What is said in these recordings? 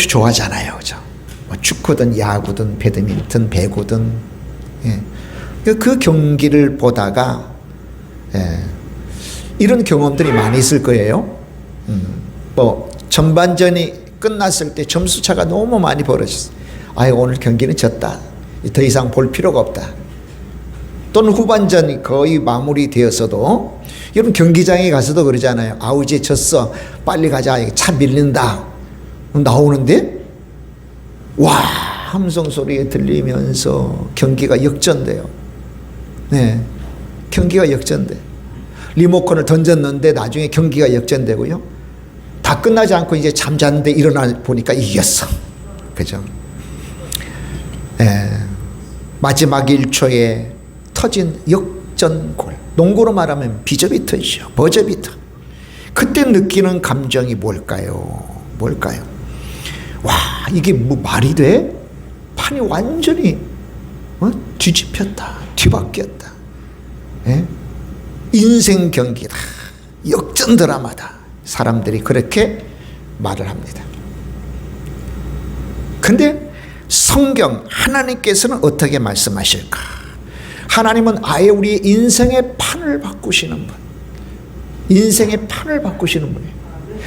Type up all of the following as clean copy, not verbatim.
스포츠 좋아하잖아요. 그죠? 뭐 축구든 야구든 배드민턴, 배구든. 예. 그 경기를 보다가, 예, 이런 경험들이 많이 있을 거예요. 뭐 전반전이 끝났을 때 점수차가 너무 많이 벌어졌어. 아유, 오늘 경기는 졌다. 더 이상 볼 필요가 없다. 또는 후반전이 거의 마무리되었어도, 여러분 경기장에 가서도 그러잖아요. 아우, 이제 졌어. 빨리 가자. 차 밀린다. 나오는데 와, 함성 소리 들리면서 경기가 역전돼요. 네, 경기가 역전돼. 리모컨을 던졌는데 나중에 경기가 역전되고요. 다 끝나지 않고 이제 잠잤는데 일어나 보니까 이겼어. 그죠? 네, 마지막 1초에 터진 역전골. 농구로 말하면 비저비터죠. 버저비터. 그때 느끼는 감정이 뭘까요? 와, 이게 뭐 말이 돼? 판이 완전히 뒤집혔다. 뒤바뀌었다. 예? 인생 경기다. 역전 드라마다. 사람들이 그렇게 말을 합니다. 근데 성경 하나님께서는 어떻게 말씀하실까? 하나님은 아예 우리 인생의 판을 바꾸시는 분. 인생의 판을 바꾸시는 분이에요.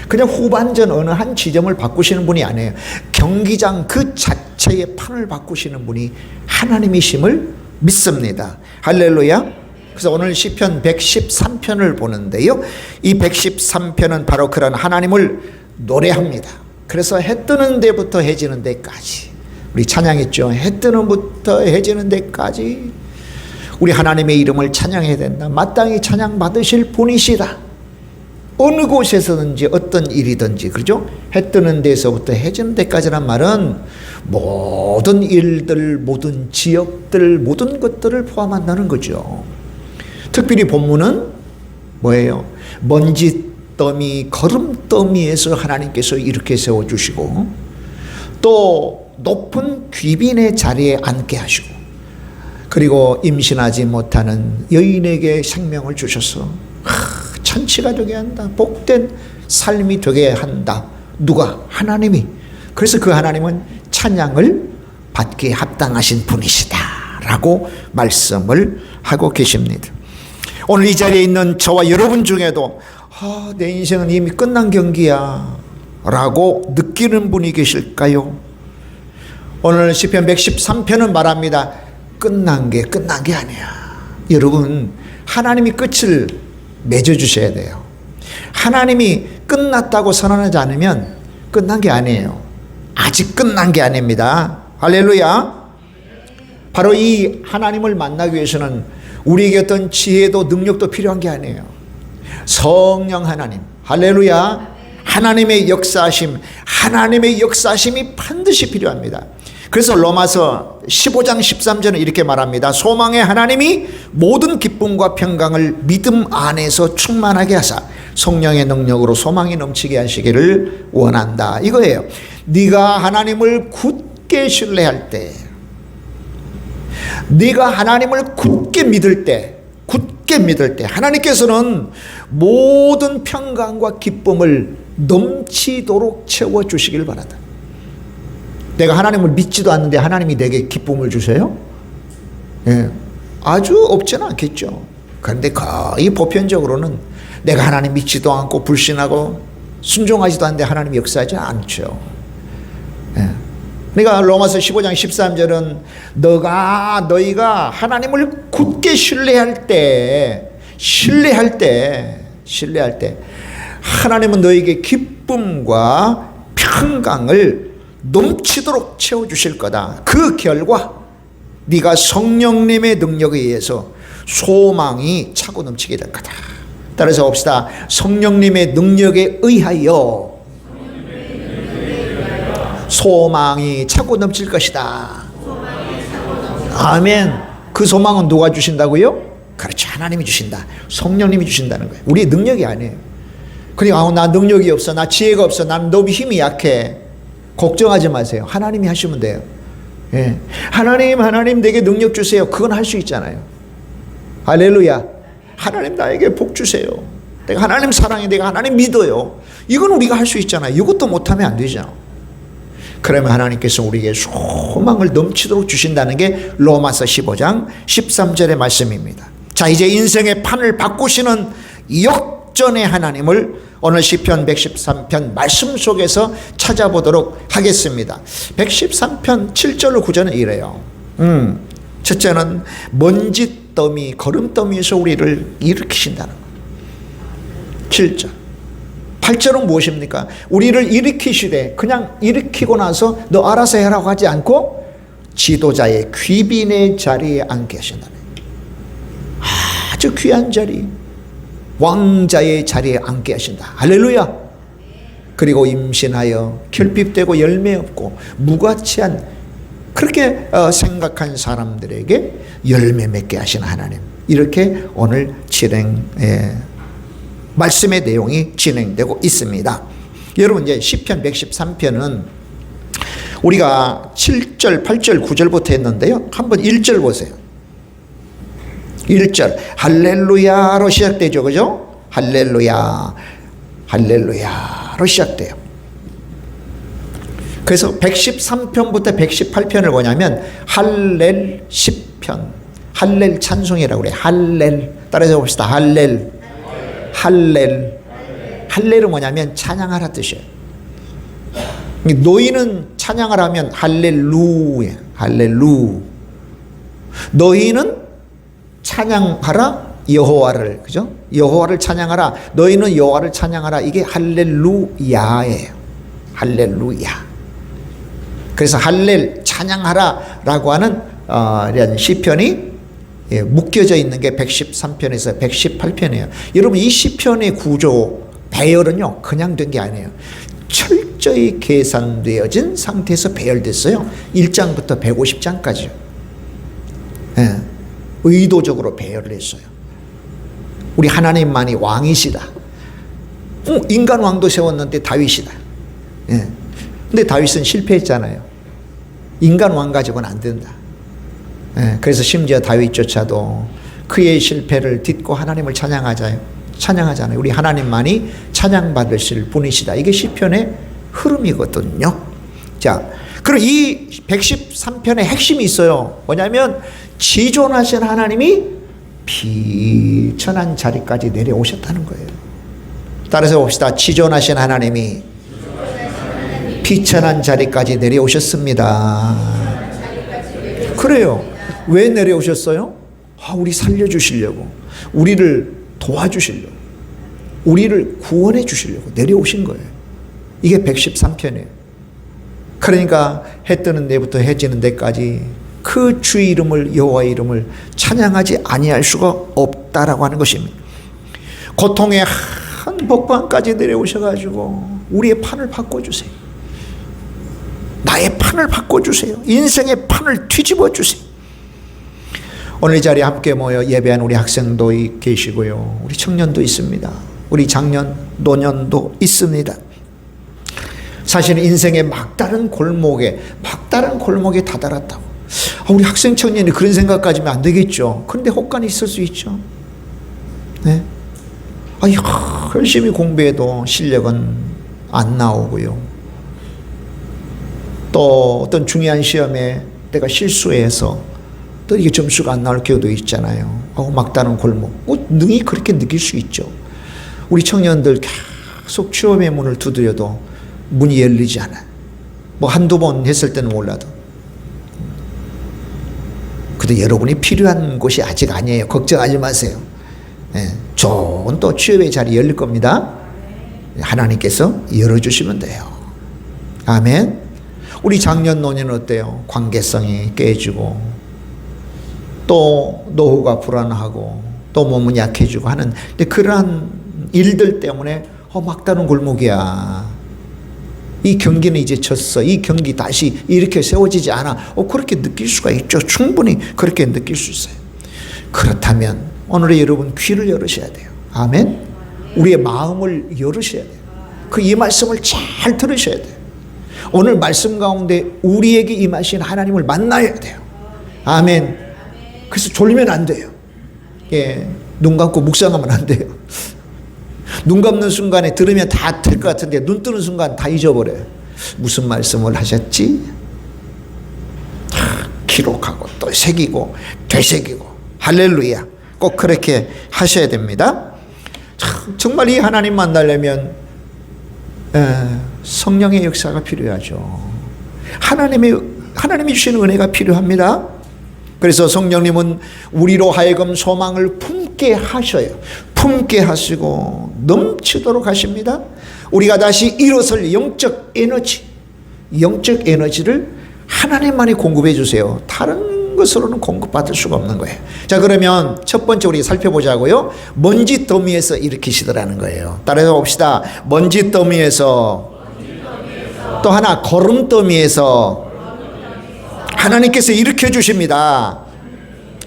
그냥 후반전 어느 한 지점을 바꾸시는 분이 아니에요. 경기장 그 자체의 판을 바꾸시는 분이 하나님이심을 믿습니다. 할렐루야. 그래서 오늘 시편 113편을 보는데요, 이 113편은 바로 그런 하나님을 노래합니다. 그래서 해 뜨는 데부터 해 지는 데까지, 우리 찬양했죠. 해 뜨는 부터 해 지는 데까지 우리 하나님의 이름을 찬양해야 된다. 마땅히 찬양 받으실 분이시다. 어느 곳에서든지 어떤 일이든지, 그렇죠? 해 뜨는 데서부터 해 지는 데까지란 말은 모든 일들, 모든 지역들, 모든 것들을 포함한다는 거죠. 특별히 본문은 뭐예요? 먼지더미, 거름더미에서 하나님께서 이렇게 세워주시고, 또 높은 귀빈의 자리에 앉게 하시고, 그리고 임신하지 못하는 여인에게 생명을 주셔서 천치가 되게 한다. 복된 삶이 되게 한다. 누가? 하나님이. 그래서 그 하나님은 찬양을 받기에 합당하신 분이시다 라고 말씀을 하고 계십니다. 오늘 이 자리에 있는 저와 여러분 중에도 내 인생은 이미 끝난 경기야 라고 느끼는 분이 계실까요? 오늘 시편 113편은 말합니다. 끝난 게 아니야. 여러분, 하나님이 끝을 맺어주셔야 돼요. 하나님이 끝났다고 선언하지 않으면 끝난 게 아니에요. 아직 끝난 게 아닙니다. 할렐루야. 바로 이 하나님을 만나기 위해서는 우리에게 어떤 지혜도 능력도 필요한 게 아니에요. 성령 하나님, 할렐루야. 하나님의 역사심이 반드시 필요합니다. 그래서 로마서 15장 13절은 이렇게 말합니다. 소망의 하나님이 모든 기쁨과 평강을 믿음 안에서 충만하게 하사 성령의 능력으로 소망이 넘치게 하시기를 원한다. 이거예요. 네가 하나님을 굳게 신뢰할 때, 네가 하나님을 굳게 믿을 때 하나님께서는 모든 평강과 기쁨을 넘치도록 채워주시길 바란다. 내가 하나님을 믿지도 않는데 하나님이 내게 기쁨을 주세요? 예, 아주 없지는 않겠죠. 그런데 거의 보편적으로는 내가 하나님 믿지도 않고 불신하고 순종하지도 않는데 하나님이 역사하지 않죠. 예. 그러니까 로마서 15장 13절은 너희가 하나님을 굳게 신뢰할 때 하나님은 너에게 기쁨과 평강을 넘치도록 채워주실 거다. 그 결과 네가 성령님의 능력에 의해서 소망이 차고 넘치게 될 거다. 따라서 봅시다. 성령님의 능력에 의하여 소망이 차고 넘칠 것이다. 아멘. 그 소망은 누가 주신다고요? 그렇죠. 하나님이 주신다. 성령님이 주신다는 거예요. 우리의 능력이 아니에요. 그러니까 나 능력이 없어, 나 지혜가 없어, 나는 너무 힘이 약해. 걱정하지 마세요. 하나님이 하시면 돼요. 예. 하나님 내게 능력 주세요. 그건 할 수 있잖아요. 할렐루야. 하나님 나에게 복 주세요. 내가 하나님 사랑해. 내가 하나님 믿어요. 이건 우리가 할 수 있잖아요. 이것도 못하면 안 되잖아. 그러면 하나님께서 우리에게 소망을 넘치도록 주신다는 게 로마서 15장 13절의 말씀입니다. 자, 이제 인생의 판을 바꾸시는 역전의 하나님을 오늘 시편 113편 말씀 속에서 찾아보도록 하겠습니다. 113편 7절 9절은 이래요. 첫째는 먼지더미 거름더미에서 우리를 일으키신다는 것. 7절 8절은 무엇입니까? 우리를 일으키시되 그냥 일으키고 나서 너 알아서 해라고 하지 않고 지도자의 귀빈의 자리에 앉게 하신다는 거예요. 아주 귀한 자리, 왕자의 자리에 앉게 하신다. 할렐루야. 그리고 임신하여 결핍되고 열매 없고 무가치한 그렇게 생각한 사람들에게 열매 맺게 하시는 하나님. 이렇게 오늘 말씀의 내용이 진행되고 있습니다. 여러분, 이제 시편 113편은 우리가 7절, 8절, 9절부터 했는데요. 한번 1절 보세요. 1절 할렐루야로 시작되죠. 그죠? 할렐루야, 할렐루야로 시작돼요. 그래서 113편부터 118편을 뭐냐면 할렐 10편, 할렐 찬송이라고 그래요. 할렐, 따라서 봅시다. 할렐, 할렐. 할렐은 뭐냐면 찬양하라 뜻이에요. 너희는 찬양을 하면 할렐루야, 할렐루. 너희는 찬양하라 여호와를, 그죠? 여호와를 찬양하라. 너희는 여호와를 찬양하라. 이게 할렐루야예요. 할렐루야. 그래서 할렐 찬양하라라고 하는 이런 시편이 묶여져 있는 게 113편에서 118편이에요. 여러분, 이 시편의 구조 배열은요 그냥 된 게 아니에요. 철저히 계산되어진 상태에서 배열됐어요. 1장부터 150장까지요. 의도적으로 배열을 했어요. 우리 하나님만이 왕이시다. 인간 왕도 세웠는데 다윗이다. 근데 다윗은 실패했잖아요. 인간 왕 가지고는 안 된다. 그래서 심지어 다윗조차도 그의 실패를 딛고 하나님을 찬양하잖아요. 우리 하나님만이 찬양받으실 분이시다. 이게 시편의 흐름이거든요. 자, 그리고 이 113편의 핵심이 있어요. 뭐냐면 지존하신 하나님이 비천한 자리까지 내려오셨다는 거예요. 따라서 봅시다. 지존하신 하나님이 비천한 자리까지 내려오셨습니다. 그래요. 왜 내려오셨어요? 우리 살려주시려고, 우리를 도와주시려고, 우리를 구원해 주시려고 내려오신 거예요. 이게 113편이에요. 그러니까 해 뜨는 데부터 해 지는 데까지 그 주의 이름을, 여호와의 이름을 찬양하지 아니할 수가 없다라고 하는 것입니다. 고통의 한 복방까지 내려오셔가지고 우리의 판을 바꿔주세요. 나의 판을 바꿔주세요. 인생의 판을 뒤집어 주세요. 오늘 이 자리에 함께 모여 예배한 우리 학생도 계시고요, 우리 청년도 있습니다. 우리 장년, 노년도 있습니다. 사실 인생의 막다른 골목에 다다랐다고. 우리 학생 청년이 그런 생각 가지면 안 되겠죠. 그런데 혹간이 있을 수 있죠. 네? 열심히 공부해도 실력은 안 나오고요. 또 어떤 중요한 시험에 내가 실수해서 또 이게 점수가 안 나올 경우도 있잖아요. 막다른 골목. 능히 그렇게 느낄 수 있죠. 우리 청년들 계속 취업의 문을 두드려도 문이 열리지 않아요. 한두 번 했을 때는 몰라도. 근데 여러분이 필요한 곳이 아직 아니에요. 걱정하지 마세요. 좋은 또 취업의 자리 열릴 겁니다. 하나님께서 열어주시면 돼요. 아멘. 우리 장년 노년은 어때요? 관계성이 깨지고 또 노후가 불안하고 또 몸은 약해지고 하는, 근데 그러한 일들 때문에 막다른 골목이야. 이 경기는 이제 졌어. 이 경기 다시 이렇게 세워지지 않아. 그렇게 느낄 수가 있죠. 충분히 그렇게 느낄 수 있어요. 그렇다면 오늘의 여러분 귀를 열으셔야 돼요. 아멘. 우리의 마음을 열으셔야 돼요. 이 말씀을 잘 들으셔야 돼요. 오늘 말씀 가운데 우리에게 임하신 하나님을 만나야 돼요. 아멘. 그래서 졸리면 안 돼요. 눈 감고 묵상하면 안 돼요. 눈 감는 순간에 들으면 다 될 것 같은데 눈 뜨는 순간 다 잊어버려요. 무슨 말씀을 하셨지? 기록하고 또 새기고 되새기고 할렐루야. 꼭 그렇게 하셔야 됩니다. 정말 이 하나님 만나려면 성령의 역사가 필요하죠. 하나님이 주시는 은혜가 필요합니다. 그래서 성령님은 우리로 하여금 소망을 품게 하셔요. 품게 하시고 넘치도록 하십니다. 우리가 다시 일어설 영적 에너지를 하나님만이 공급해 주세요. 다른 것으로는 공급받을 수가 없는 거예요. 자, 그러면 첫 번째 우리 살펴보자고요. 먼지 더미에서 일으키시더라는 거예요. 따라서 봅시다. 먼지 더미에서, 또 하나 거름 더미에서 하나님께서 일으켜 주십니다.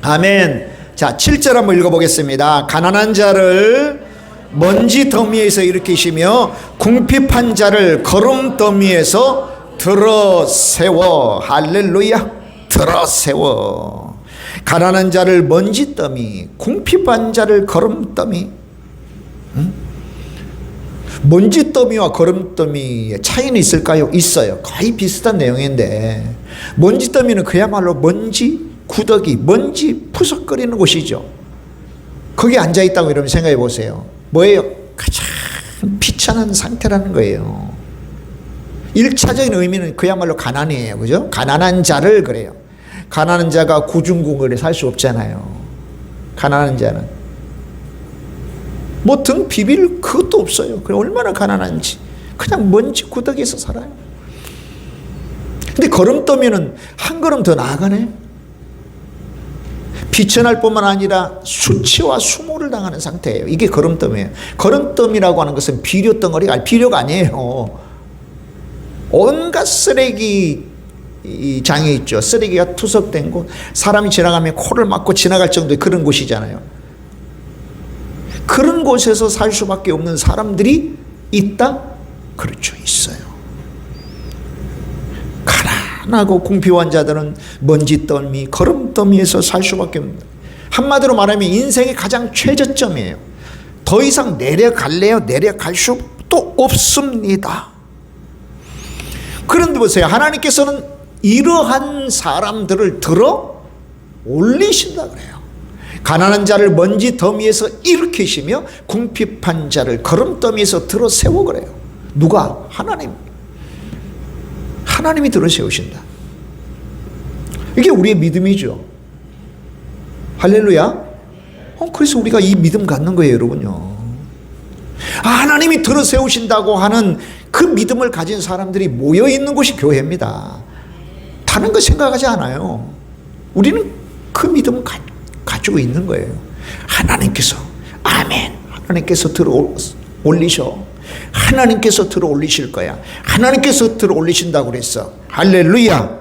아멘. 자, 7절 한번 읽어보겠습니다. 가난한 자를 먼지 더미에서 일으키시며 궁핍한 자를 거름 더미에서 들어 세워. 할렐루야. 들어 세워. 가난한 자를 먼지 더미, 궁핍한 자를 거름 더미. 먼지 더미와 거름 더미의 차이는 있을까요? 있어요. 거의 비슷한 내용인데, 먼지 더미는 그야말로 먼지 구더기, 먼지 푸석거리는 곳이죠. 거기 앉아있다고 여러분 생각해 보세요. 뭐예요? 가장 비천한 상태라는 거예요. 1차적인 의미는 그야말로 가난이에요. 그죠? 가난한 자를 그래요. 가난한 자가 구중궁궐에 살 수 없잖아요. 가난한 자는 뭐 등 비빌 그것도 없어요. 그래 얼마나 가난한지. 그냥 먼지 구더기에서 살아요. 근데 거름더미는 한 걸음 더 나아가네. 비천할 뿐만 아니라 수치와 수모를 당하는 상태예요. 이게 거름더미예요. 거름더미라고 하는 것은 비료덩어리가 비료가 아니에요. 온갖 쓰레기 장이 있죠. 쓰레기가 투석된 곳, 사람이 지나가면 코를 막고 지나갈 정도의 그런 곳이잖아요. 그런 곳에서 살 수밖에 없는 사람들이 있다? 그렇죠, 있어요. 가난하고 궁핍한 자들은 먼지더미, 거름더미에서 살 수밖에 없는, 한마디로 말하면 인생의 가장 최저점이에요. 더 이상 내려갈래요? 내려갈 수도 없습니다. 그런데 보세요. 하나님께서는 이러한 사람들을 들어 올리신다 그래요. 가난한 자를 먼지 더미에서 일으키시며 궁핍한 자를 거름 더미에서 들어 세워 그래요. 누가? 하나님이 들어 세우신다. 이게 우리의 믿음이죠. 할렐루야. 그래서 우리가 이 믿음 갖는 거예요, 여러분요. 하나님이 들어 세우신다고 하는 그 믿음을 가진 사람들이 모여 있는 곳이 교회입니다. 다른 거 생각하지 않아요. 우리는 그 믿음을 가지고 있는 거예요. 하나님께서, 아멘. 하나님께서 들어 올리셔. 하나님께서 들어 올리실 거야. 하나님께서 들어 올리신다고 그랬어. 할렐루야.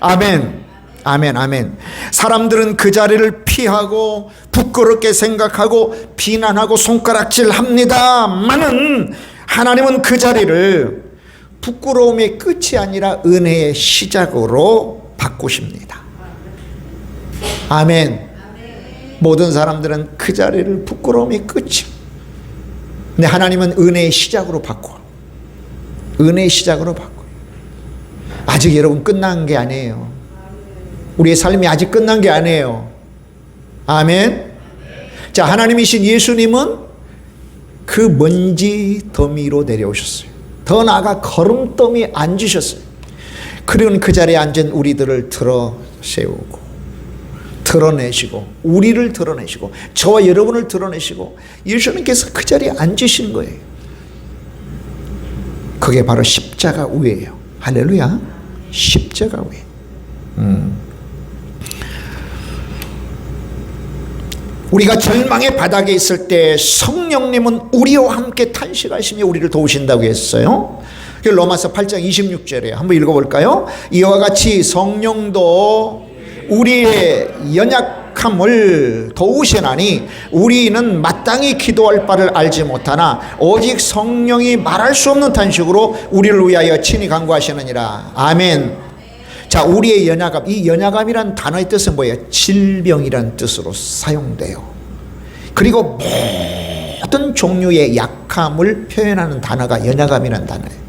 아멘. 아멘, 아멘. 사람들은 그 자리를 피하고 부끄럽게 생각하고 비난하고 손가락질 합니다만은 하나님은 그 자리를 부끄러움의 끝이 아니라 은혜의 시작으로 바꾸십니다. 아멘. 모든 사람들은 그 자리를 부끄러움의 끝이, 근데 하나님은 은혜의 시작으로 바꿔. 은혜의 시작으로 바꿔. 아직 여러분 끝난 게 아니에요. 우리의 삶이 아직 끝난 게 아니에요. 아멘. 자, 하나님이신 예수님은 그 먼지 더미로 내려오셨어요. 더 나아가 거름더미에 앉으셨어요. 그리고는 그 자리에 앉은 우리들을 들어 세우고 드러내시고, 우리를 드러내시고, 저와 여러분을 드러내시고, 예수님께서 그 자리에 앉으신 거예요. 그게 바로 십자가 위예요. 할렐루야. 십자가 위. 우리가 절망의 바닥에 있을 때 성령님은 우리와 함께 탄식하시며 우리를 도우신다고 했어요. 로마서 8장 26절에 한번 읽어볼까요? 이와 같이 성령도 우리의 연약함을 도우시나니 우리는 마땅히 기도할 바를 알지 못하나 오직 성령이 말할 수 없는 탄식으로 우리를 위하여 친히 간구하시느니라. 아멘. 자, 우리의 연약함, 이 연약함이란 단어의 뜻은 뭐예요? 질병이란 뜻으로 사용돼요. 그리고 모든 종류의 약함을 표현하는 단어가 연약함이란 단어예요.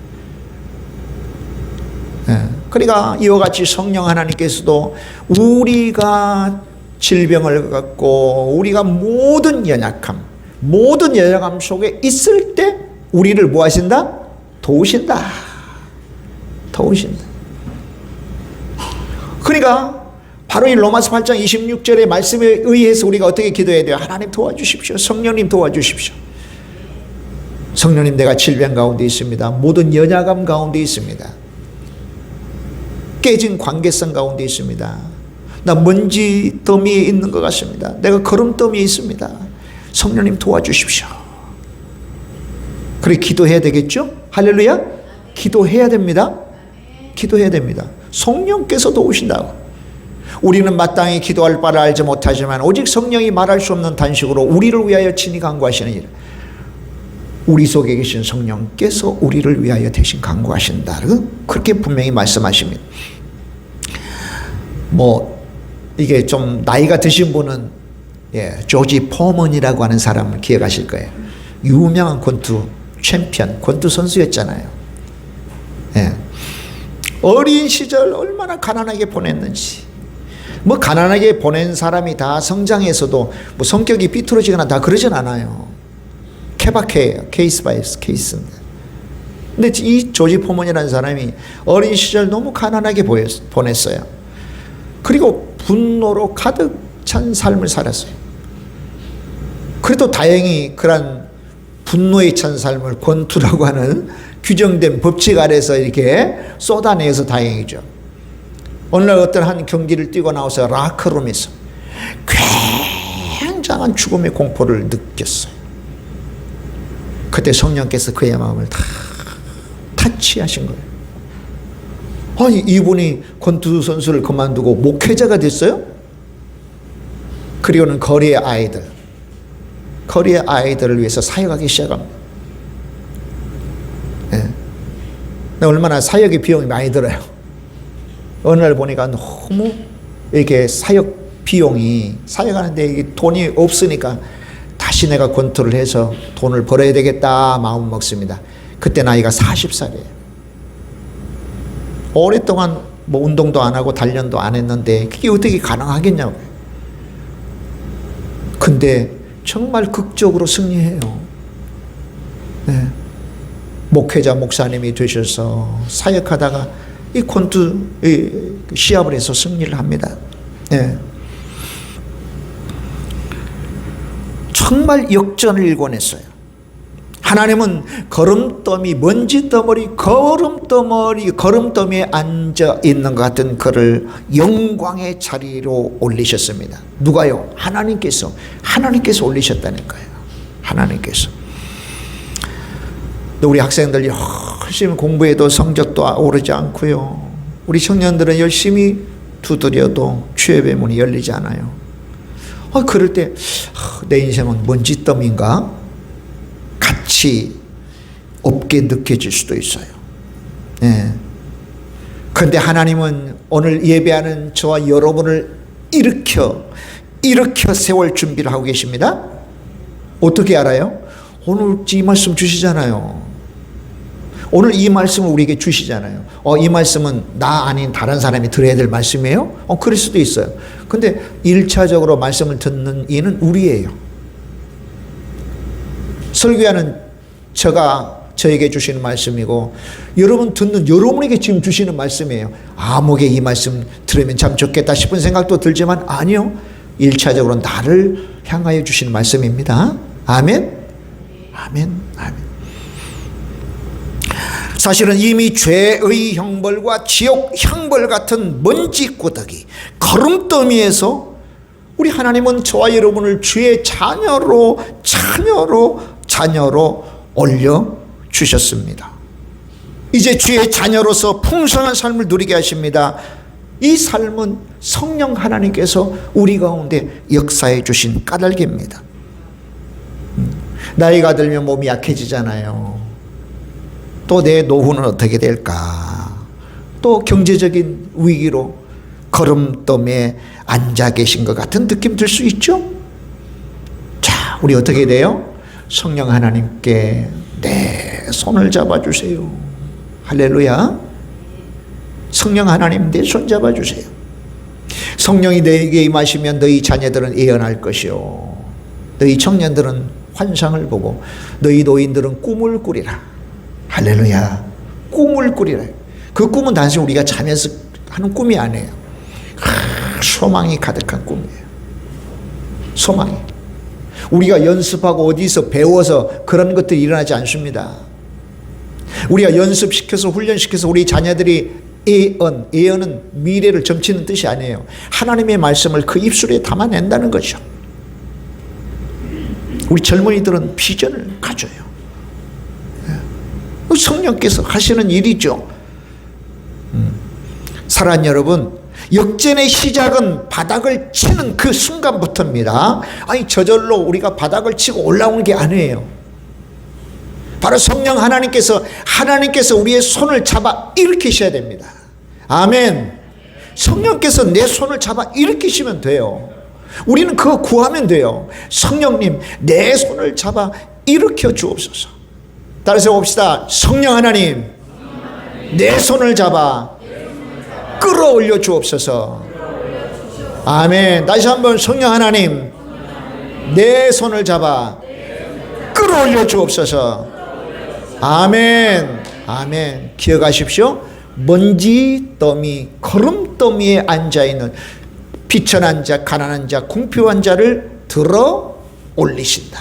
그러니까 이와 같이 성령 하나님께서도 우리가 질병을 갖고 우리가 모든 연약함 속에 있을 때 우리를 뭐 하신다? 도우신다. 그러니까 바로 이 로마서 8장 26절의 말씀에 의해서 우리가 어떻게 기도해야 돼요? 하나님 도와주십시오. 성령님 도와주십시오. 성령님, 내가 질병 가운데 있습니다. 모든 연약함 가운데 있습니다. 깨진 관계성 가운데 있습니다. 나 먼지 더미에 있는 것 같습니다. 내가 거름더미에 있습니다. 성령님 도와주십시오. 그래 기도해야 되겠죠? 할렐루야. 기도해야 됩니다. 기도해야 됩니다. 성령께서 도우신다고. 우리는 마땅히 기도할 바를 알지 못하지만 오직 성령이 말할 수 없는 단식으로 우리를 위하여 친히 간구하시는 일. 우리 속에 계신 성령께서 우리를 위하여 대신 간구하신다. 그렇게 분명히 말씀하십니다. 이게 좀 나이가 드신 분은 조지 포먼이라고 하는 사람을 기억하실 거예요. 유명한 권투 챔피언, 권투 선수였잖아요. 어린 시절 얼마나 가난하게 보냈는지. 가난하게 보낸 사람이 다 성장해서도 성격이 삐뚤어지거나 다 그러진 않아요. 케바케예요. 케이스 바이 케이스입니다. 근데 이 조지 포먼이라는 사람이 어린 시절 너무 가난하게 보냈어요. 그리고 분노로 가득 찬 삶을 살았어요. 그래도 다행히 그런 분노에 찬 삶을 권투라고 하는 규정된 법칙 아래서 이렇게 쏟아내서 다행이죠. 어느 날 어떤 한 경기를 뛰고 나와서 라커룸에서 굉장한 죽음의 공포를 느꼈어요. 그때 성령께서 그의 마음을 다 타치하신 거예요. 아니, 이분이 권투 선수를 그만두고 목회자가 됐어요? 그리고는 거리의 아이들을 위해서 사역하기 시작합니다. 얼마나 사역의 비용이 많이 들어요. 어느 날 보니까 너무 이렇게 사역하는데 돈이 없으니까 다시 내가 권투를 해서 돈을 벌어야 되겠다 마음 먹습니다. 그때 나이가 40살이에요. 오랫동안 운동도 안 하고 단련도 안 했는데 그게 어떻게 가능하겠냐고요. 근데 정말 극적으로 승리해요. 목회자 목사님이 되셔서 사역하다가 이 권투 시합을 해서 승리를 합니다. 정말 역전을 일궈냈어요. 하나님은 거름더미에 앉아 있는 것 같은 그를 영광의 자리로 올리셨습니다. 누가요? 하나님께서 올리셨다는 거예요. 하나님께서. 우리 학생들 열심히 공부해도 성적도 오르지 않고요. 우리 청년들은 열심히 두드려도 취업의 문이 열리지 않아요. 그럴 때 내 인생은 먼지더미인가? 가치 없게 느껴질 수도 있어요. 그런데 하나님은 오늘 예배하는 저와 여러분을 일으켜 세월 준비를 하고 계십니다. 어떻게 알아요? 오늘 이 말씀 주시잖아요. 오늘 이 말씀을 우리에게 주시잖아요. 이 말씀은 나 아닌 다른 사람이 들어야 될 말씀이에요? 그럴 수도 있어요. 근데 1차적으로 말씀을 듣는 이는 우리예요. 설교하는 저에게 주시는 말씀이고, 여러분 듣는 여러분에게 지금 주시는 말씀이에요. 아무개 이 말씀 들으면 참 좋겠다 싶은 생각도 들지만 아니요. 1차적으로 나를 향하여 주시는 말씀입니다. 아멘. 아멘. 아멘. 사실은 이미 죄의 형벌과 지옥 형벌 같은 먼지구더기, 거름더미에서 우리 하나님은 저와 여러분을 주의 자녀로 올려주셨습니다. 이제 주의 자녀로서 풍성한 삶을 누리게 하십니다. 이 삶은 성령 하나님께서 우리 가운데 역사해 주신 까닭입니다. 나이가 들면 몸이 약해지잖아요. 또 내 노후는 어떻게 될까? 또 경제적인 위기로 거름더미에 앉아 계신 것 같은 느낌 들 수 있죠? 자, 우리 어떻게 돼요? 성령 하나님께 내 손을 잡아주세요. 할렐루야. 성령 하나님 내 손 잡아주세요. 성령이 너에게 임하시면 너희 자녀들은 예언할 것이요 너희 청년들은 환상을 보고 너희 노인들은 꿈을 꾸리라. 할렐루야. 꿈을 꾸리라. 그 꿈은 단순히 우리가 자면서 하는 꿈이 아니에요. 소망이 가득한 꿈이에요. 소망이. 우리가 연습하고 어디서 배워서 그런 것들이 일어나지 않습니다. 우리가 연습시켜서 훈련시켜서 우리 자녀들이 예언은 미래를 점치는 뜻이 아니에요. 하나님의 말씀을 그 입술에 담아낸다는 거죠. 우리 젊은이들은 비전을 가져요. 성령께서 하시는 일이죠. 사랑하는 여러분, 역전의 시작은 바닥을 치는 그 순간부터입니다. 아니 저절로 우리가 바닥을 치고 올라오는 게 아니에요. 바로 성령 하나님께서 우리의 손을 잡아 일으키셔야 됩니다. 아멘. 성령께서 내 손을 잡아 일으키시면 돼요. 우리는 그거 구하면 돼요. 성령님 내 손을 잡아 일으켜 주옵소서. 따라서 봅시다. 성령 하나님 내 손을 잡아 끌어올려 주옵소서. 아멘. 다시 한번 성령 하나님 내 손을 잡아 끌어올려 주옵소서. 아멘. 아멘. 기억하십시오. 먼지 더미, 거름 더미에 앉아있는 비천한 자, 가난한 자, 궁핍한 자를 들어 올리신다.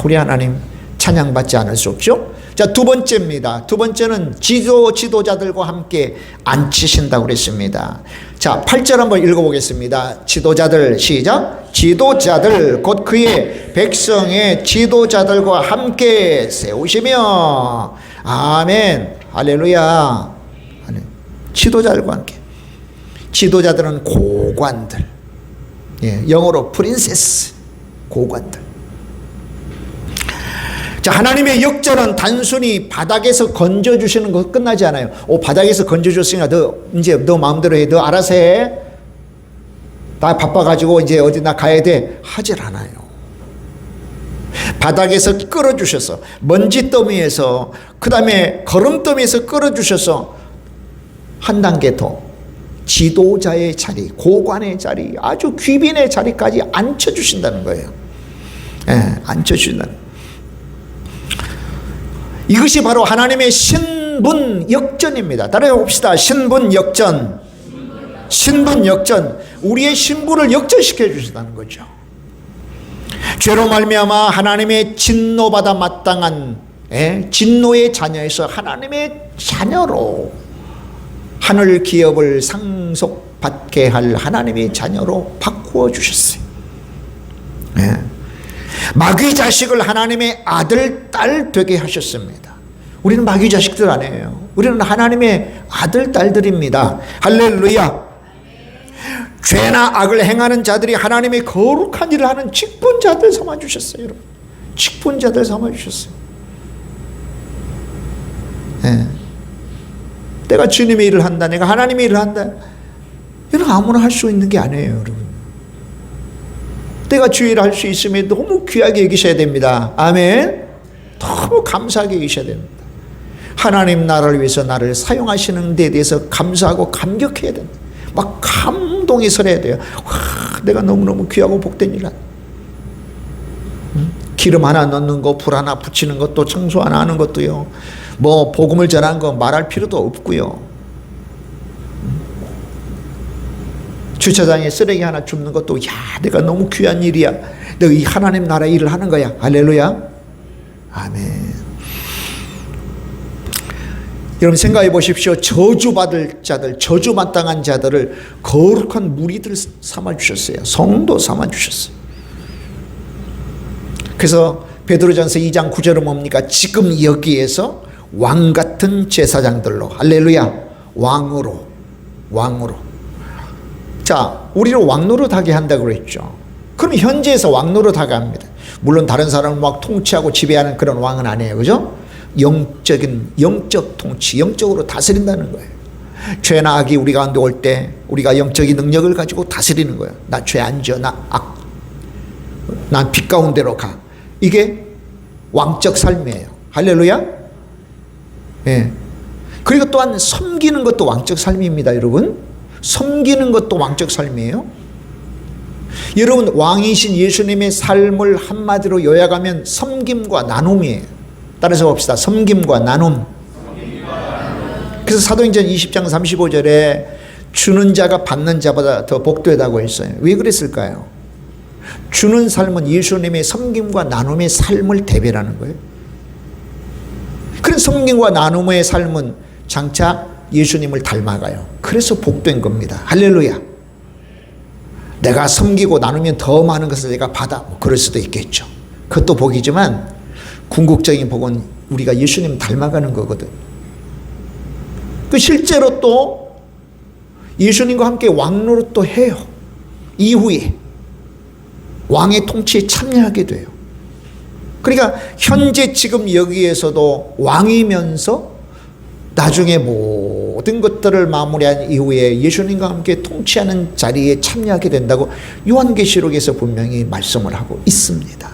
우리 하나님 찬양받지 않을 수 없죠. 자, 두 번째입니다. 두 번째는 지도자들과 함께 앉히신다고 그랬습니다. 자, 8절 한번 읽어보겠습니다. 지도자들, 시작. 지도자들 곧 그의 백성의 지도자들과 함께 세우시며. 아멘. 할렐루야. 지도자들과 함께. 지도자들은 고관들. 예, 영어로 프린세스. 고관들. 자, 하나님의 역전은 단순히 바닥에서 건져주시는 거 끝나지 않아요. 바닥에서 건져줬으니까 이제 너 마음대로 해. 너 알아서 해. 나 바빠가지고 이제 어디 나 가야 돼. 하질 않아요. 바닥에서 끌어주셔서, 먼지더미에서, 그 다음에 거름더미에서 끌어주셔서 한 단계 더 지도자의 자리, 고관의 자리, 아주 귀빈의 자리까지 앉혀주신다는 거예요. 예, 앉혀주신다는 거예요. 이것이 바로 하나님의 신분 역전입니다. 따라해 봅시다. 신분 역전. 신분 역전. 우리의 신분을 역전시켜 주신다는 거죠. 죄로 말미암아 하나님의 진노받아 마땅한 진노의 자녀에서 하나님의 자녀로 하늘 기업을 상속받게 할 하나님의 자녀로 바꾸어 주셨어요. 마귀 자식을 하나님의 아들, 딸 되게 하셨습니다. 우리는 마귀 자식들 아니에요. 우리는 하나님의 아들, 딸들입니다. 할렐루야. 죄나 악을 행하는 자들이 하나님의 거룩한 일을 하는 직분자들 삼아주셨어요. 여러분. 직분자들 삼아주셨어요. 내가 주님의 일을 한다, 내가 하나님의 일을 한다, 이런 아무나 할 수 있는 게 아니에요. 여러분. 내가 주의 일을 할 수 있으면 너무 귀하게 여기셔야 됩니다. 아멘. 너무 감사하게 여기셔야 됩니다. 하나님 나라를 위해서 나를 사용하시는 데 대해서 감사하고 감격해야 됩니다. 막 감동이 서려야 돼요. 와, 내가 너무너무 귀하고 복된 일. 기름 하나 넣는 거, 불 하나 붙이는 것도, 청소 하나 하는 것도요. 뭐 복음을 전하는 거 말할 필요도 없고요. 주차장에 쓰레기 하나 줍는 것도, 야, 내가 너무 귀한 일이야. 내가 이 하나님 나라 일을 하는 거야. 할렐루야. 아멘. 여러분 생각해 보십시오. 저주받을 자들, 저주마땅한 자들을 거룩한 무리들 삼아주셨어요. 성도 삼아주셨어요. 그래서 베드로전서 2장 9절은 뭡니까? 지금 여기에서 왕같은 제사장들로, 할렐루야, 왕으로. 자, 우리를 왕노릇하게 한다고 그랬죠. 그럼 현지에서 왕노릇하게 합니다. 물론 다른 사람을 막 통치하고 지배하는 그런 왕은 아니에요. 그죠? 영적 통치, 영적으로 다스린다는 거예요. 죄나 악이 우리 가운데 올 때 우리가 영적인 능력을 가지고 다스리는 거예요. 나 죄 안 지어, 난 빛 가운데로 가. 이게 왕적 삶이에요. 할렐루야. 예. 그리고 또한 섬기는 것도 왕적 삶입니다, 여러분. 섬기는 것도 왕적 삶이에요. 여러분, 왕이신 예수님의 삶을 한마디로 요약하면 섬김과 나눔이에요. 따라서 봅시다. 섬김과 나눔. 그래서 사도행전 20장 35절에 주는 자가 받는 자보다 더 복되다고 했어요. 왜 그랬을까요? 주는 삶은 예수님의 섬김과 나눔의 삶을 대변하는 거예요. 그런 섬김과 나눔의 삶은 장차 예수님을 닮아가요. 그래서 복된 겁니다. 할렐루야. 내가 섬기고 나누면 더 많은 것을 내가 받아, 그럴 수도 있겠죠. 그것도 복이지만 궁극적인 복은 우리가 예수님 닮아가는 거거든. 실제로 또 예수님과 함께 왕노릇도 해요. 이후에 왕의 통치에 참여하게 돼요. 그러니까 현재 지금 여기에서도 왕이면서 나중에 모든 것들을 마무리한 이후에 예수님과 함께 통치하는 자리에 참여하게 된다고 요한계시록에서 분명히 말씀을 하고 있습니다.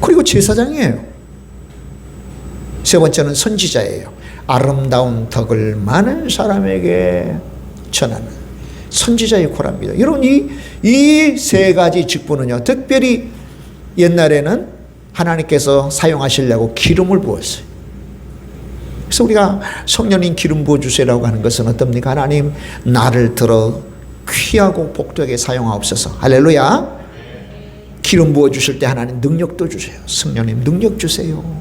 그리고 제사장이에요. 세 번째는 선지자예요. 아름다운 덕을 많은 사람에게 전하는 선지자의 역할입니다. 여러분, 이 세 가지 직분은요, 특별히 옛날에는 하나님께서 사용하시려고 기름을 부었어요. 그래서 우리가 성령님 기름 부어주세요라고 하는 것은 어떻습니까? 하나님, 나를 들어 귀하고 복되게 사용하옵소서. 할렐루야. 기름 부어주실 때 하나님 능력도 주세요. 성령님 능력 주세요.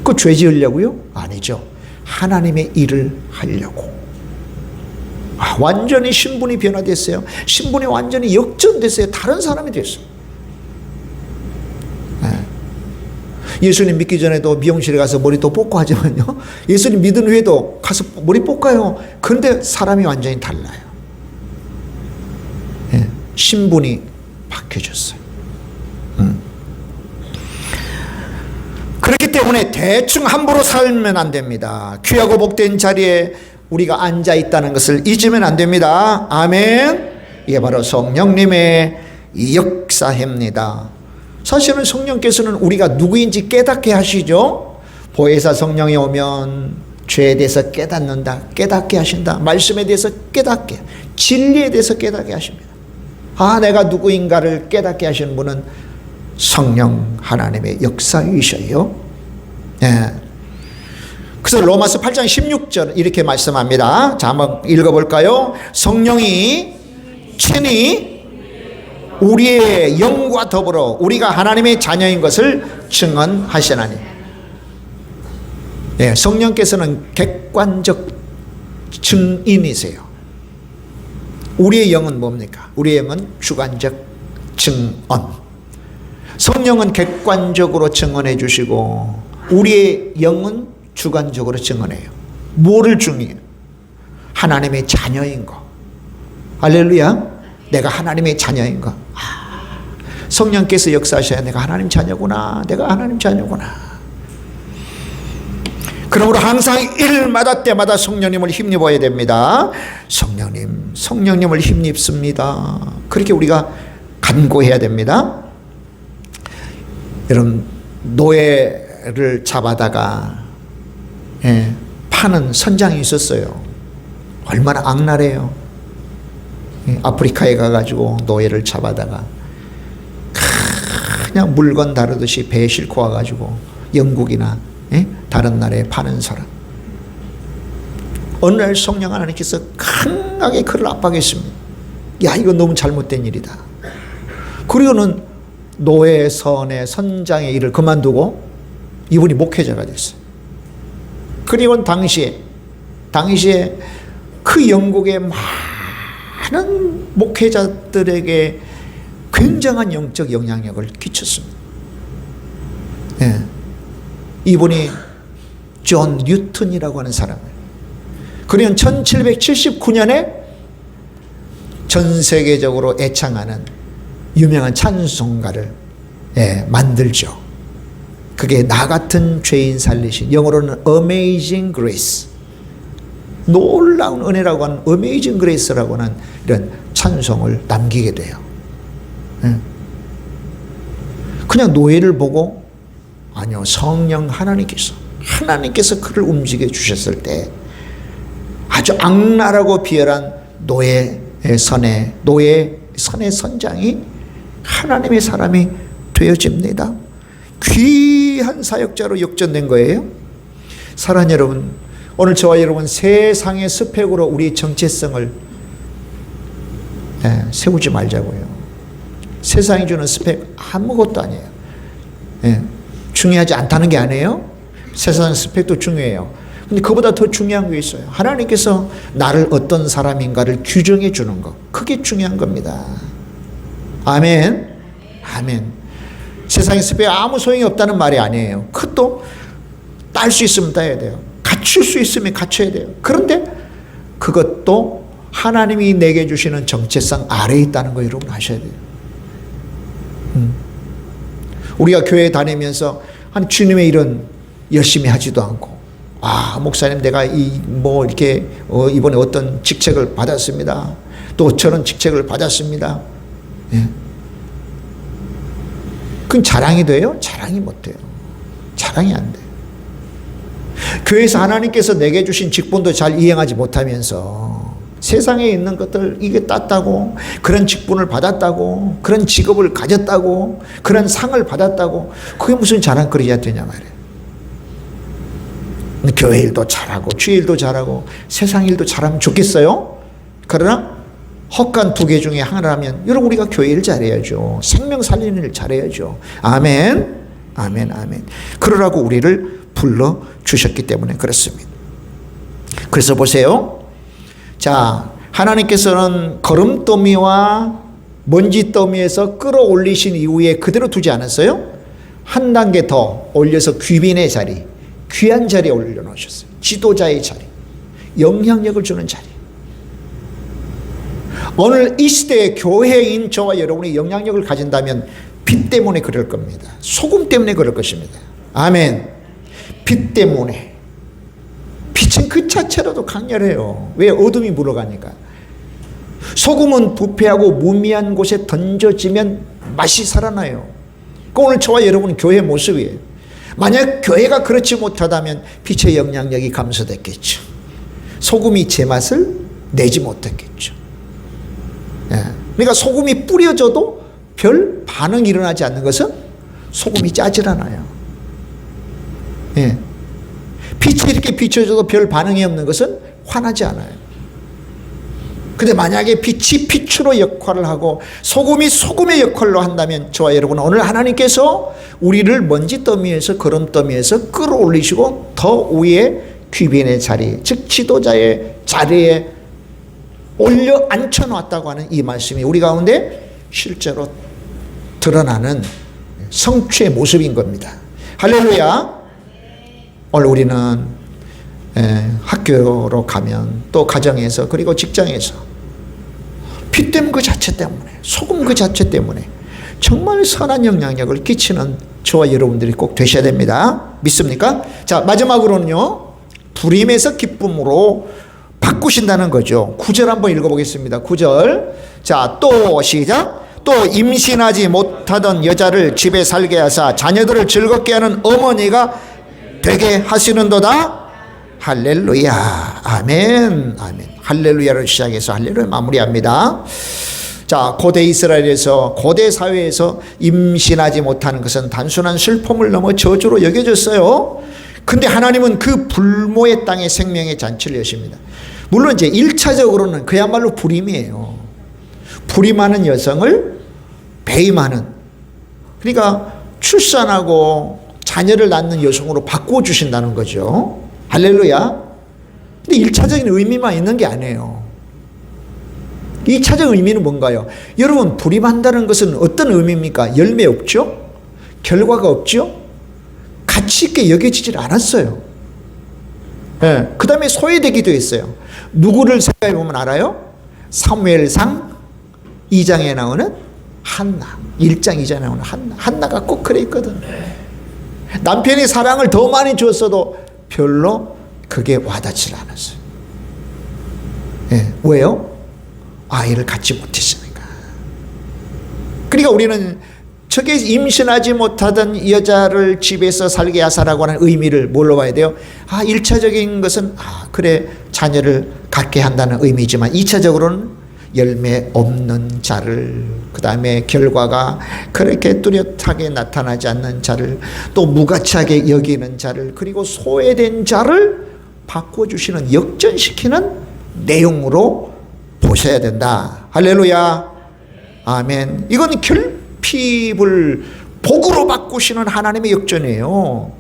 그 죄 지으려고요? 아니죠. 하나님의 일을 하려고. 완전히 신분이 변화됐어요. 신분이 완전히 역전됐어요. 다른 사람이 됐어요. 예수님 믿기 전에도 미용실에 가서 머리도 뽑고 하지만요, 예수님 믿은 후에도 가서 머리 뽑아요. 그런데 사람이 완전히 달라요. 신분이 바뀌어졌어요. 그렇기 때문에 대충 함부로 살면 안 됩니다. 귀하고 복된 자리에 우리가 앉아 있다는 것을 잊으면 안 됩니다. 아멘. 이게 바로 성령님의 역사입니다. 사실은 성령께서는 우리가 누구인지 깨닫게 하시죠. 보혜사 성령이 오면 죄에 대해서 깨닫게 하신다. 말씀에 대해서 깨닫게, 진리에 대해서 깨닫게 하십니다. 내가 누구인가를 깨닫게 하시는 분은 성령 하나님의 역사이셔요. 그래서 로마서 8장 16절 이렇게 말씀합니다. 자, 한번 읽어볼까요? 성령이 친히 우리의 영과 더불어 우리가 하나님의 자녀인 것을 증언하시나니. 성령께서는 객관적 증인이세요. 우리의 영은 뭡니까? 우리의 영은 주관적 증언. 성령은 객관적으로 증언해 주시고 우리의 영은 주관적으로 증언해요. 뭐를 증언해요? 하나님의 자녀인 거. 할렐루야. 내가 하나님의 자녀인 거. 성령께서 역사하셔야 내가 하나님 자녀구나. 내가 하나님 자녀구나. 그러므로 항상 일마다 때마다 성령님을 힘입어야 됩니다. 성령님을 힘입습니다. 그렇게 우리가 간구해야 됩니다. 여러분, 노예를 잡아다가 파는 선장이 있었어요. 얼마나 악랄해요. 아프리카에 가가지고 노예를 잡아다가 그냥 물건 다루듯이 배에 싣고 와가지고 영국이나 다른 나라에 파는 사람. 어느 날 성령 하나님께서 강하게 그를 압박했습니다. 야, 이거 너무 잘못된 일이다. 그리고는 노예선의 선장의 일을 그만두고 이분이 목회자가 됐어요. 그리고 당시에 그 영국의 많은 목회자들에게 굉장한 영적 영향력을 끼쳤습니다. 이분이 존 뉴턴이라고 하는 사람이에요. 그는 1779년에 전 세계적으로 애창하는 유명한 찬송가를 만들죠. 그게 나 같은 죄인 살리신, 영어로는 Amazing Grace, 놀라운 은혜라고 하는 Amazing Grace라고 하는 이런 찬송을 남기게 돼요. 그냥 노예를 보고, 아니요, 성령 하나님께서 하나님께서 그를 움직여 주셨을 때 아주 악랄하고 비열한 노예 선의 선장이 하나님의 사람이 되어집니다. 귀한 사역자로 역전된 거예요. 사랑하는 여러분, 오늘 저와 여러분 세상의 스펙으로 우리 정체성을 세우지 말자고요. 세상이 주는 스펙 아무것도 아니에요. 중요하지 않다는 게 아니에요. 세상 스펙도 중요해요. 근데 그보다 더 중요한 게 있어요. 하나님께서 나를 어떤 사람인가를 규정해 주는 것, 그게 중요한 겁니다. 아멘. 아멘. 세상의 스펙 아무 소용이 없다는 말이 아니에요. 그것도 딸 수 있으면 따야 돼요. 갖출 수 있으면 갖춰야 돼요. 그런데 그것도 하나님이 내게 주시는 정체성 아래에 있다는 거 여러분 아셔야 돼요. 우리가 교회 다니면서 한 주님의 일은 열심히 하지도 않고, 목사님 내가 이렇게 이번에 어떤 직책을 받았습니다. 또 저런 직책을 받았습니다. 그건 자랑이 돼요? 자랑이 못 돼요. 자랑이 안 돼요. 교회에서 하나님께서 내게 주신 직분도 잘 이행하지 못하면서 세상에 있는 것들 이게 땄다고, 그런 직분을 받았다고, 그런 직업을 가졌다고, 그런 상을 받았다고, 그게 무슨 자랑거리가 되냐 말이에요. 교회 일도 잘하고 주일 일도 잘하고 세상 일도 잘하면 좋겠어요? 그러나 헛간 두 개 중에 하나라면 여러분 우리가 교회 일 잘해야죠. 생명 살리는 일 잘해야죠. 아멘. 아멘. 아멘. 그러라고 우리를 불러주셨기 때문에 그렇습니다. 그래서 보세요. 자, 하나님께서는 거름더미와 먼지더미에서 끌어올리신 이후에 그대로 두지 않았어요. 한 단계 더 올려서 귀빈의 자리, 귀한 자리에 올려놓으셨어요. 지도자의 자리, 영향력을 주는 자리. 오늘 이 시대의 교회인 저와 여러분이 영향력을 가진다면 빛 때문에 그럴 겁니다. 소금 때문에 그럴 것입니다. 아멘. 빛 때문에. 빛은 그 자체로도 강렬해요. 왜? 어둠이 물러가니까. 소금은 부패하고 무미한 곳에 던져지면 맛이 살아나요. 오늘 저와 여러분 교회 모습이에요. 만약 교회가 그렇지 못하다면 빛의 영향력이 감소됐겠죠. 소금이 제맛을 내지 못했겠죠. 그러니까 소금이 뿌려져도 별 반응이 일어나지 않는 것은 소금이 짜질 않아요. 빛이 이렇게 비춰져도 별 반응이 없는 것은 화나지 않아요. 근데 만약에 빛이 빛으로 역할을 하고 소금이 소금의 역할로 한다면 저와 여러분 오늘 하나님께서 우리를 먼지더미에서 거름더미에서 끌어올리시고 더 위에 귀빈의 자리, 즉 지도자의 자리에 올려 앉혀놨다고 하는 이 말씀이 우리 가운데 실제로 드러나는 성취의 모습인 겁니다. 할렐루야. 오늘 우리는 학교로 가면 또 가정에서 그리고 직장에서 빛됨 그 자체 때문에, 소금 그 자체 때문에 정말 선한 영향력을 끼치는 저와 여러분들이 꼭 되셔야 됩니다. 믿습니까? 자, 마지막으로는요, 불임에서 기쁨으로 바꾸신다는 거죠. 9절 한번 읽어보겠습니다. 9절. 자, 또 시작. 또 임신하지 못하던 여자를 집에 살게 하사 자녀들을 즐겁게 하는 어머니가 되게 하시는도다. 할렐루야. 아멘. 아멘. 할렐루야를 시작해서 할렐루야 마무리합니다. 자, 고대 이스라엘에서, 고대 사회에서 임신하지 못하는 것은 단순한 슬픔을 넘어 저주로 여겨졌어요. 근데 하나님은 그 불모의 땅에 생명의 잔치를 여십니다. 물론 이제 1차적으로는 그야말로 불임이에요. 불임하는 여성을 배임하는, 그러니까 출산하고 자녀를 낳는 여성으로 바꿔주신다는 거죠. 할렐루야. 근데 1차적인 의미만 있는 게 아니에요. 2차적 의미는 뭔가요? 여러분, 불임한다는 것은 어떤 의미입니까? 열매 없죠? 결과가 없죠? 가치 있게 여겨지질 않았어요. 그 다음에 소외되기도 했어요. 누구를 생각해 보면 알아요? 사무엘상 2장에 나오는 한나, 1장 2장에 나오는 한나. 한나가 꼭 그래 있거든. 남편이 사랑을 더 많이 줬어도 별로 그게 와닿지 않았어요. 왜요? 아이를 갖지 못했으니까. 그러니까 우리는 저게 임신하지 못하던 여자를 집에서 살게 하사라고 하는 의미를 뭘로 봐야 돼요? 1차적인 것은 그래 자녀를 갖게 한다는 의미지만 2차적으로는 열매 없는 자를, 그 다음에 결과가 그렇게 뚜렷하게 나타나지 않는 자를, 또 무가치하게 여기는 자를, 그리고 소외된 자를 바꿔주시는, 역전시키는 내용으로 보셔야 된다. 할렐루야. 아멘. 이건 결핍을 복으로 바꾸시는 하나님의 역전이에요.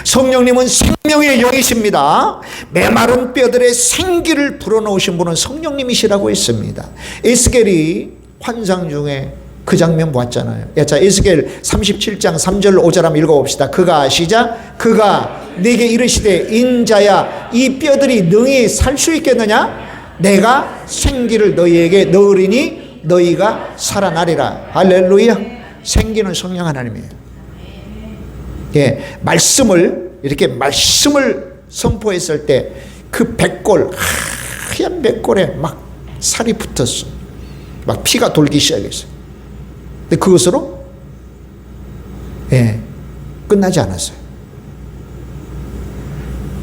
성령님은 생명의 영이십니다. 메마른 뼈들의 생기를 불어넣으신 분은 성령님이시라고 했습니다. 에스겔이 환상 중에 그 장면 보았잖아요. 자, 에스겔 37장 3절 5절 한번 읽어봅시다. 그가 시작. 그가 네게 이르시되 인자야 이 뼈들이 능히 살 수 있겠느냐? 내가 생기를 너희에게 넣으리니 너희가 살아나리라. 할렐루야. 생기는 성령 하나님이에요. 예, 이렇게 말씀을 선포했을 때 그 백골, 하얀 백골에 막 살이 붙었어. 막 피가 돌기 시작했어. 근데 그것으로 끝나지 않았어요.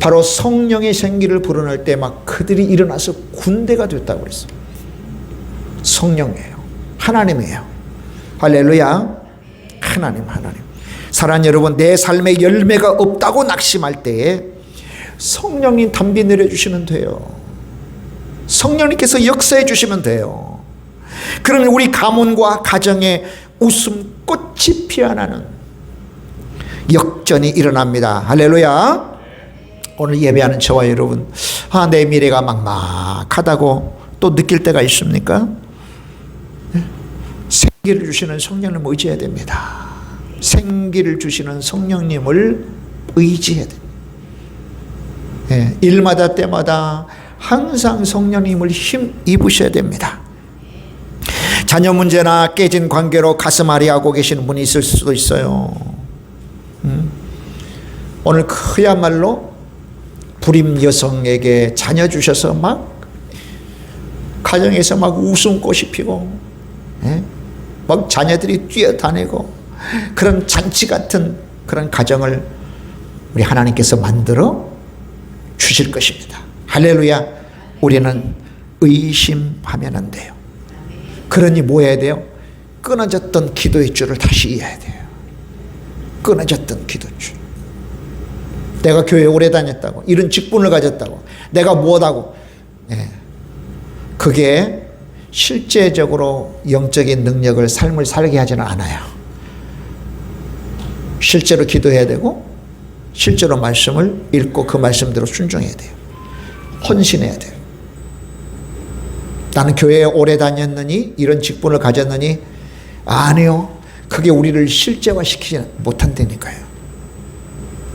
바로 성령의 생기를 불어넣을 때 막 그들이 일어나서 군대가 됐다고 그랬어요. 성령이에요. 하나님이에요. 할렐루야. 하나님. 사랑하는 여러분, 내 삶에 열매가 없다고 낙심할 때에 성령님 담비 내려주시면 돼요. 성령님께서 역사해 주시면 돼요. 그러면 우리 가문과 가정에 웃음꽃이 피어나는 역전이 일어납니다. 할렐루야. 오늘 예배하는 저와 여러분, 내 미래가 막막하다고 또 느낄 때가 있습니까? 생기를 주시는 성령님을 의지해야 됩니다. 생기를 주시는 성령님을 의지해야 됩니다. 일마다 때마다 항상 성령님을 힘입으셔야 됩니다. 자녀 문제나 깨진 관계로 가슴 아리하고 계시는 분이 있을 수도 있어요. 오늘 그야말로 불임 여성에게 자녀 주셔서 막 가정에서 막 웃음꽃이 피고 막 자녀들이 뛰어다니고 그런 잔치 같은 그런 가정을 우리 하나님께서 만들어 주실 것입니다. 할렐루야. 우리는 의심하면 안 돼요. 그러니 뭐 해야 돼요? 끊어졌던 기도의 줄을 다시 이어야 돼요. 끊어졌던 기도줄. 내가 교회에 오래 다녔다고, 이런 직분을 가졌다고, 내가 무엇하고, 그게 실제적으로 영적인 능력을, 삶을 살게 하지는 않아요. 실제로 기도해야 되고 실제로 말씀을 읽고 그 말씀대로 순종해야 돼요. 헌신해야 돼요. 나는 교회에 오래 다녔느니, 이런 직분을 가졌느니, 아니요. 그게 우리를 실제화시키지 못한다니까요.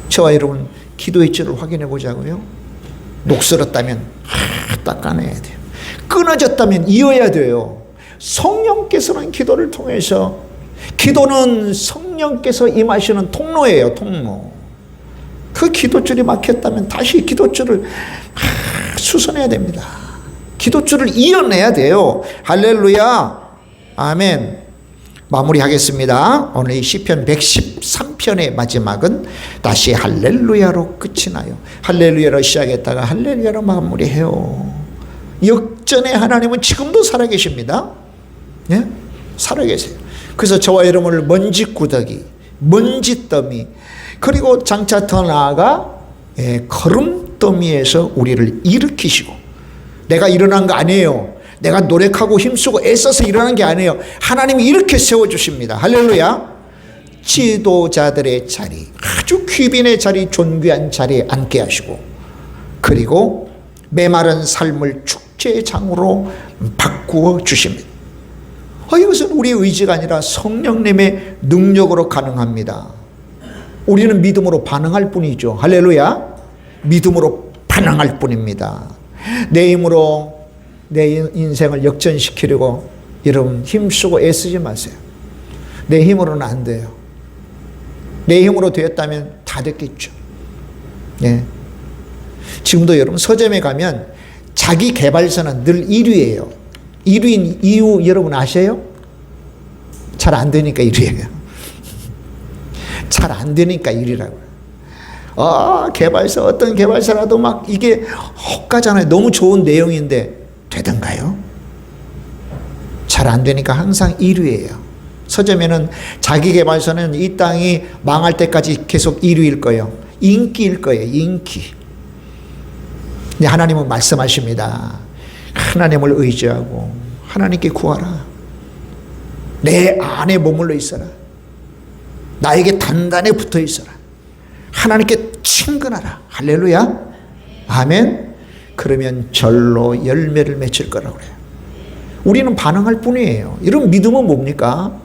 저와 여러분, 기도의 질을 확인해 보자고요. 녹슬었다면 닦아내야 돼요. 끊어졌다면 이어야 돼요. 성령께서는 기도를 통해서, 기도는 성령께서 임하시는 통로예요. 통로. 그 기도줄이 막혔다면 다시 기도줄을 수선해야 됩니다. 기도줄을 이어내야 돼요. 할렐루야. 아멘. 마무리하겠습니다. 오늘 이 시편 113편의 마지막은 다시 할렐루야로 끝이 나요. 할렐루야로 시작했다가 할렐루야로 마무리해요. 역전의 하나님은 지금도 살아계십니다. 예? 살아계세요. 그래서 저와 여러분을 먼지구더기, 먼지더미, 그리고 장차 더 나아가 걸음더미에서 우리를 일으키시고, 내가 일어난 거 아니에요. 내가 노력하고 힘쓰고 애써서 일어난 게 아니에요. 하나님이 이렇게 세워주십니다. 할렐루야. 지도자들의 자리, 아주 귀빈의 자리, 존귀한 자리에 앉게 하시고, 그리고 메마른 삶을 축제의 장으로 바꾸어 주십니다. 이것은 우리의 의지가 아니라 성령님의 능력으로 가능합니다. 우리는 믿음으로 반응할 뿐이죠. 할렐루야. 믿음으로 반응할 뿐입니다. 내 힘으로 내 인생을 역전시키려고 여러분 힘쓰고 애쓰지 마세요. 내 힘으로는 안 돼요. 내 힘으로 되었다면 다 됐겠죠. 예. 지금도 여러분 서점에 가면 자기 개발서는 늘 1위예요. 1위인 이유 여러분 아세요? 잘 안 되니까 이래요. 잘 안 되니까 이리라고요. 개발사, 어떤 개발사라도 막 이게 헛가잖아요. 너무 좋은 내용인데 되던가요? 잘 안 되니까 항상 1위예요. 서점에는 자기 개발사는 이 땅이 망할 때까지 계속 1위일 거예요. 인기일 거예요. 인기. 근데 하나님은 말씀하십니다. 하나님을 의지하고 하나님께 구하라. 내 안에 머물러 있어라. 나에게 단단히 붙어 있어라. 하나님께 친근하라. 할렐루야. 아멘. 그러면 절로 열매를 맺힐 거라고 그래요. 우리는 반응할 뿐이에요. 이런 믿음은 뭡니까?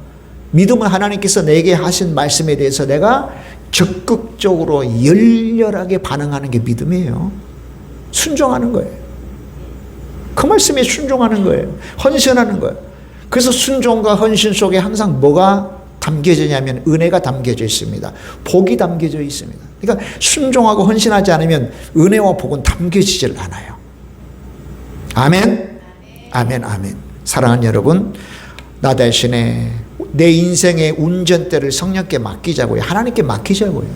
믿음은 하나님께서 내게 하신 말씀에 대해서 내가 적극적으로 열렬하게 반응하는 게 믿음이에요. 순종하는 거예요. 그 말씀에 순종하는 거예요. 헌신하는 거예요. 그래서 순종과 헌신 속에 항상 뭐가 담겨져 있냐면 은혜가 담겨져 있습니다. 복이 담겨져 있습니다. 그러니까 순종하고 헌신하지 않으면 은혜와 복은 담겨지질 않아요. 아멘. 아멘. 아멘. 사랑하는 여러분, 나 대신에 내 인생의 운전대를 성령께 맡기자고요. 하나님께 맡기자고요.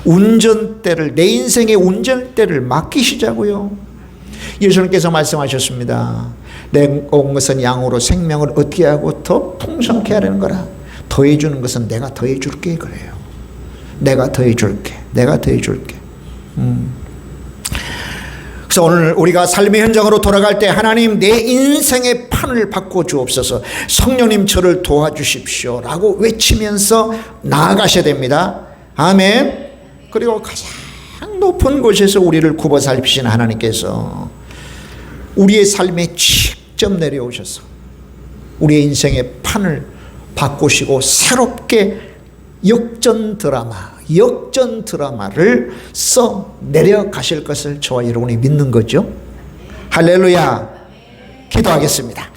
운전대를, 내 인생의 운전대를 맡기시자고요. 예수님께서 말씀하셨습니다. 내가 온 것은 양으로 생명을 얻게 하고 더 풍성케 하려는 거라. 더해주는 것은 내가 더해줄게 그래요. 내가 더해줄게. 내가 더해줄게. 그래서 오늘 우리가 삶의 현장으로 돌아갈 때 하나님 내 인생의 판을 바꿔 주옵소서. 성령님 저를 도와주십시오 라고 외치면서 나아가셔야 됩니다. 아멘. 그리고 가장 높은 곳에서 우리를 굽어 살피신 하나님께서 우리의 삶에 직접 내려오셔서 우리의 인생의 판을 바꾸시고 새롭게 역전 드라마를 써 내려가실 것을 저와 여러분이 믿는 거죠. 할렐루야. 기도하겠습니다.